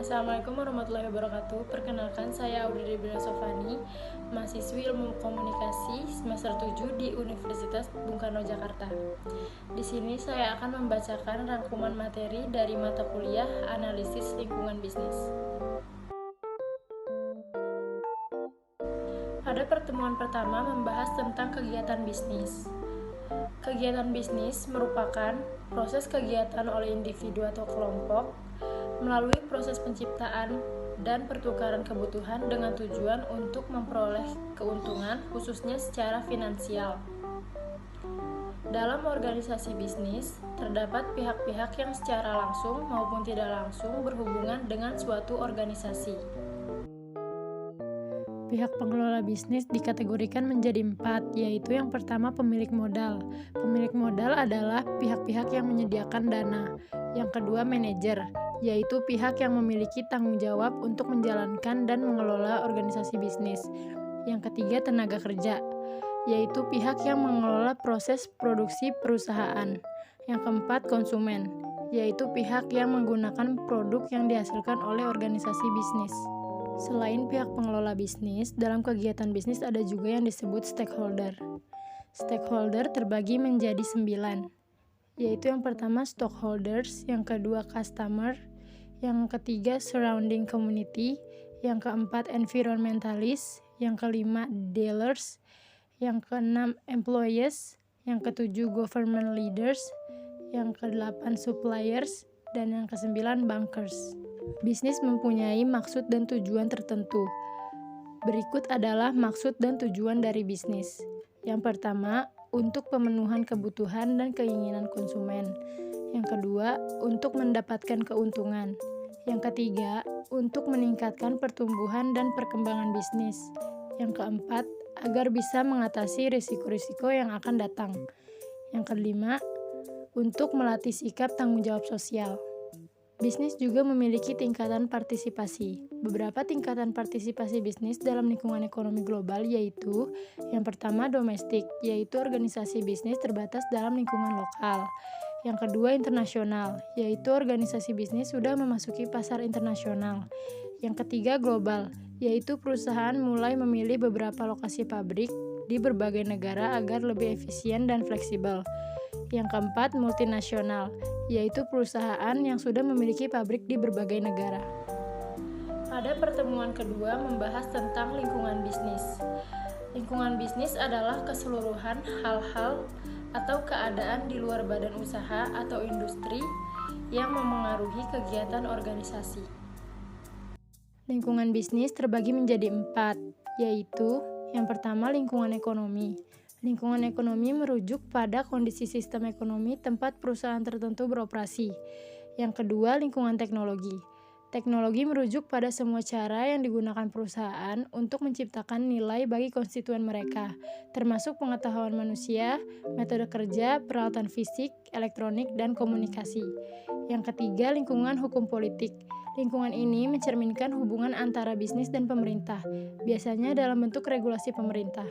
Assalamualaikum warahmatullahi wabarakatuh. Perkenalkan, saya Audrey Debrina Sofani, mahasiswi Ilmu Komunikasi semester 7 di Universitas Bung Karno, Jakarta. Di sini saya akan membacakan rangkuman materi dari mata kuliah Analisis Lingkungan Bisnis. Pada pertemuan pertama membahas tentang kegiatan bisnis. Kegiatan bisnis merupakan proses kegiatan oleh individu atau kelompok melalui proses penciptaan dan pertukaran kebutuhan dengan tujuan untuk memperoleh keuntungan, khususnya secara finansial. Dalam organisasi bisnis, terdapat pihak-pihak yang secara langsung maupun tidak langsung berhubungan dengan suatu organisasi. Pihak pengelola bisnis dikategorikan menjadi 4, yaitu yang pertama pemilik modal. Pemilik modal adalah pihak-pihak yang menyediakan dana. Yang kedua manajer, yaitu pihak yang memiliki tanggung jawab untuk menjalankan dan mengelola organisasi bisnis. Yang ketiga tenaga kerja, yaitu pihak yang mengelola proses produksi perusahaan. Yang keempat konsumen, yaitu pihak yang menggunakan produk yang dihasilkan oleh organisasi bisnis. Selain pihak pengelola bisnis, dalam kegiatan bisnis ada juga yang disebut stakeholder. Stakeholder terbagi menjadi 9, yaitu yang pertama stockholders, yang kedua customer, yang ketiga surrounding community, yang keempat environmentalist, yang kelima dealers, yang keenam employees, yang ketujuh government leaders, yang kedelapan suppliers, dan yang kesembilan bankers. Bisnis mempunyai maksud dan tujuan tertentu. Berikut adalah maksud dan tujuan dari bisnis. Yang pertama, untuk pemenuhan kebutuhan dan keinginan konsumen. Yang kedua, untuk mendapatkan keuntungan. Yang ketiga, untuk meningkatkan pertumbuhan dan perkembangan bisnis. Yang keempat, agar bisa mengatasi risiko-risiko yang akan datang. Yang kelima, untuk melatih sikap tanggung jawab sosial. Bisnis juga memiliki tingkatan partisipasi. Beberapa tingkatan partisipasi bisnis dalam lingkungan ekonomi global yaitu yang pertama domestik, yaitu organisasi bisnis terbatas dalam lingkungan lokal. Yang kedua internasional, yaitu organisasi bisnis sudah memasuki pasar internasional. Yang ketiga global, yaitu perusahaan mulai memilih beberapa lokasi pabrik di berbagai negara agar lebih efisien dan fleksibel. Yang keempat multinasional, yaitu perusahaan yang sudah memiliki pabrik di berbagai negara. Pada pertemuan kedua membahas tentang lingkungan bisnis. Lingkungan bisnis adalah keseluruhan hal-hal atau keadaan di luar badan usaha atau industri yang memengaruhi kegiatan organisasi. Lingkungan bisnis terbagi menjadi 4, yaitu yang pertama lingkungan ekonomi. Lingkungan ekonomi merujuk pada kondisi sistem ekonomi tempat perusahaan tertentu beroperasi. Yang kedua, lingkungan teknologi. Teknologi merujuk pada semua cara yang digunakan perusahaan untuk menciptakan nilai bagi konstituen mereka, termasuk pengetahuan manusia, metode kerja, peralatan fisik, elektronik, dan komunikasi. Yang ketiga, lingkungan hukum politik. Lingkungan ini mencerminkan hubungan antara bisnis dan pemerintah, biasanya dalam bentuk regulasi pemerintah.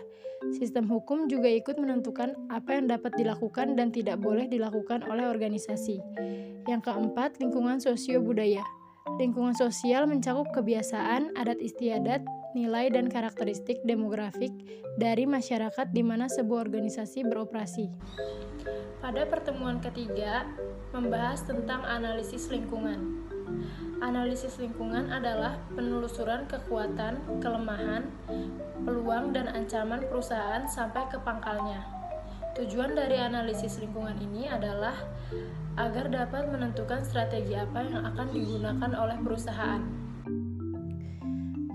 Sistem hukum juga ikut menentukan apa yang dapat dilakukan dan tidak boleh dilakukan oleh organisasi. Yang keempat, lingkungan sosio-budaya. Lingkungan sosial mencakup kebiasaan, adat istiadat, nilai dan karakteristik demografik dari masyarakat di mana sebuah organisasi beroperasi. Pada pertemuan ketiga, membahas tentang analisis lingkungan. Analisis lingkungan adalah penelusuran kekuatan, kelemahan, peluang, dan ancaman perusahaan sampai ke pangkalnya. Tujuan dari analisis lingkungan ini adalah agar dapat menentukan strategi apa yang akan digunakan oleh perusahaan.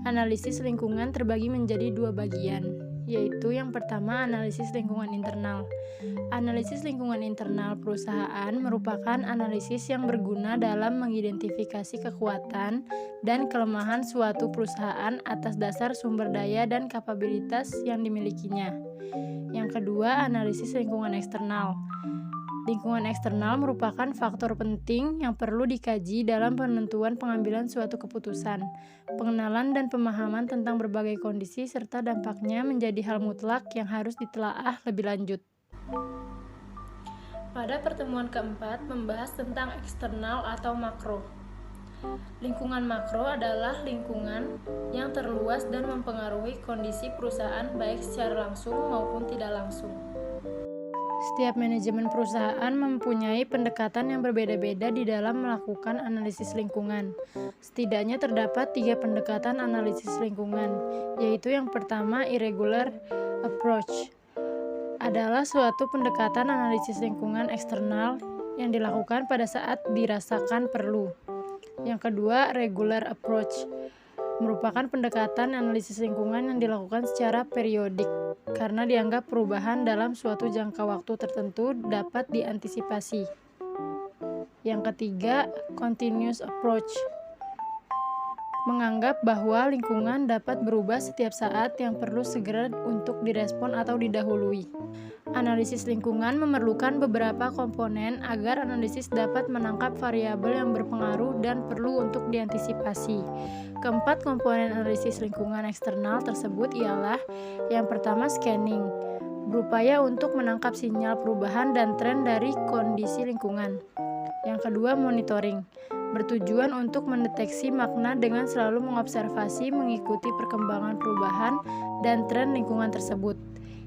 Analisis lingkungan terbagi menjadi 2 bagian, yaitu yang pertama analisis lingkungan internal. Analisis lingkungan internal perusahaan merupakan analisis yang berguna dalam mengidentifikasi kekuatan dan kelemahan suatu perusahaan atas dasar sumber daya dan kapabilitas yang dimilikinya. Yang kedua, analisis lingkungan eksternal. Lingkungan eksternal merupakan faktor penting yang perlu dikaji dalam penentuan pengambilan suatu keputusan. Pengenalan dan pemahaman tentang berbagai kondisi serta dampaknya menjadi hal mutlak yang harus ditelaah lebih lanjut. Pada pertemuan keempat membahas tentang eksternal atau makro. Lingkungan makro adalah lingkungan yang terluas dan mempengaruhi kondisi perusahaan baik secara langsung maupun tidak langsung. Setiap manajemen perusahaan mempunyai pendekatan yang berbeda-beda di dalam melakukan analisis lingkungan. Setidaknya terdapat 3 pendekatan analisis lingkungan, yaitu yang pertama, irregular approach. Adalah suatu pendekatan analisis lingkungan eksternal yang dilakukan pada saat dirasakan perlu. Yang kedua, regular approach, merupakan pendekatan analisis lingkungan yang dilakukan secara periodik karena dianggap perubahan dalam suatu jangka waktu tertentu dapat diantisipasi. Yang ketiga, continuous approach, menganggap bahwa lingkungan dapat berubah setiap saat yang perlu segera untuk direspon atau didahului. Analisis lingkungan memerlukan beberapa komponen agar analisis dapat menangkap variabel yang berpengaruh dan perlu untuk diantisipasi. Keempat komponen analisis lingkungan eksternal tersebut ialah yang pertama, scanning, berupaya untuk menangkap sinyal perubahan dan tren dari kondisi lingkungan. Yang kedua, monitoring, bertujuan untuk mendeteksi makna dengan selalu mengobservasi mengikuti perkembangan perubahan dan tren lingkungan tersebut.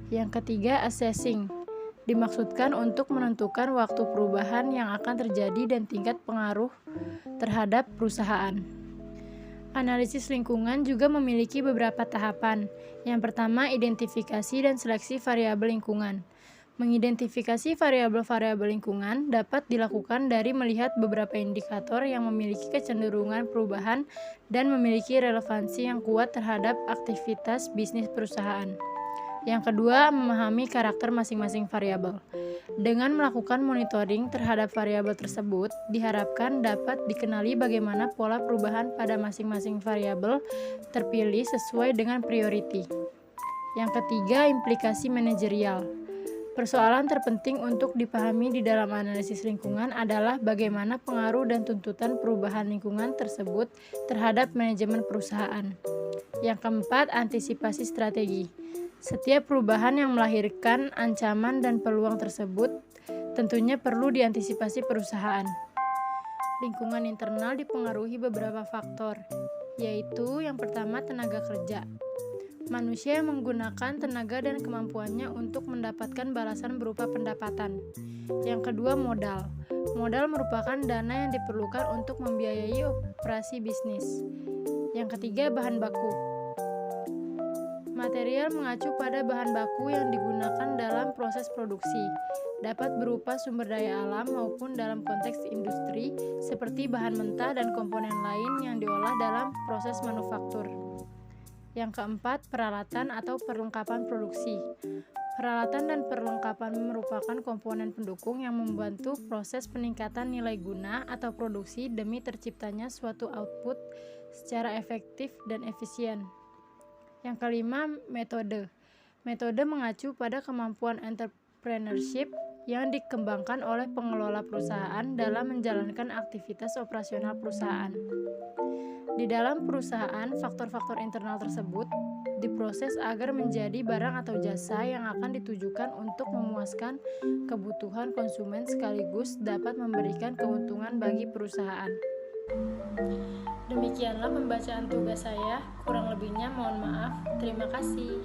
Yang ketiga, assessing, dimaksudkan untuk menentukan waktu perubahan yang akan terjadi dan tingkat pengaruh terhadap perusahaan. Analisis lingkungan juga memiliki beberapa tahapan. Yang pertama, identifikasi dan seleksi variabel lingkungan. Mengidentifikasi variabel-variabel lingkungan dapat dilakukan dari melihat beberapa indikator yang memiliki kecenderungan perubahan dan memiliki relevansi yang kuat terhadap aktivitas bisnis perusahaan. Yang kedua, memahami karakter masing-masing variabel. Dengan melakukan monitoring terhadap variabel tersebut, diharapkan dapat dikenali bagaimana pola perubahan pada masing-masing variabel terpilih sesuai dengan priority. Yang ketiga, implikasi manajerial. Persoalan terpenting untuk dipahami di dalam analisis lingkungan adalah bagaimana pengaruh dan tuntutan perubahan lingkungan tersebut terhadap manajemen perusahaan. Yang keempat, antisipasi strategi. Setiap perubahan yang melahirkan ancaman dan peluang tersebut tentunya perlu diantisipasi perusahaan. Lingkungan internal dipengaruhi beberapa faktor, yaitu yang pertama, tenaga kerja. Manusia yang menggunakan tenaga dan kemampuannya untuk mendapatkan balasan berupa pendapatan. Yang kedua, modal. Modal merupakan dana yang diperlukan untuk membiayai operasi bisnis. Yang ketiga, bahan baku. Material mengacu pada bahan baku yang digunakan dalam proses produksi, dapat berupa sumber daya alam maupun dalam konteks industri seperti bahan mentah dan komponen lain yang diolah dalam proses manufaktur. Yang keempat, peralatan atau perlengkapan produksi. Peralatan dan perlengkapan merupakan komponen pendukung yang membantu proses peningkatan nilai guna atau produksi demi terciptanya suatu output secara efektif dan efisien. Yang kelima, metode. Metode mengacu pada kemampuan entrepreneurship yang dikembangkan oleh pengelola perusahaan dalam menjalankan aktivitas operasional perusahaan. Di dalam perusahaan, faktor-faktor internal tersebut diproses agar menjadi barang atau jasa yang akan ditujukan untuk memuaskan kebutuhan konsumen sekaligus dapat memberikan keuntungan bagi perusahaan. Demikianlah pembacaan tugas saya, kurang lebihnya mohon maaf. Terima kasih.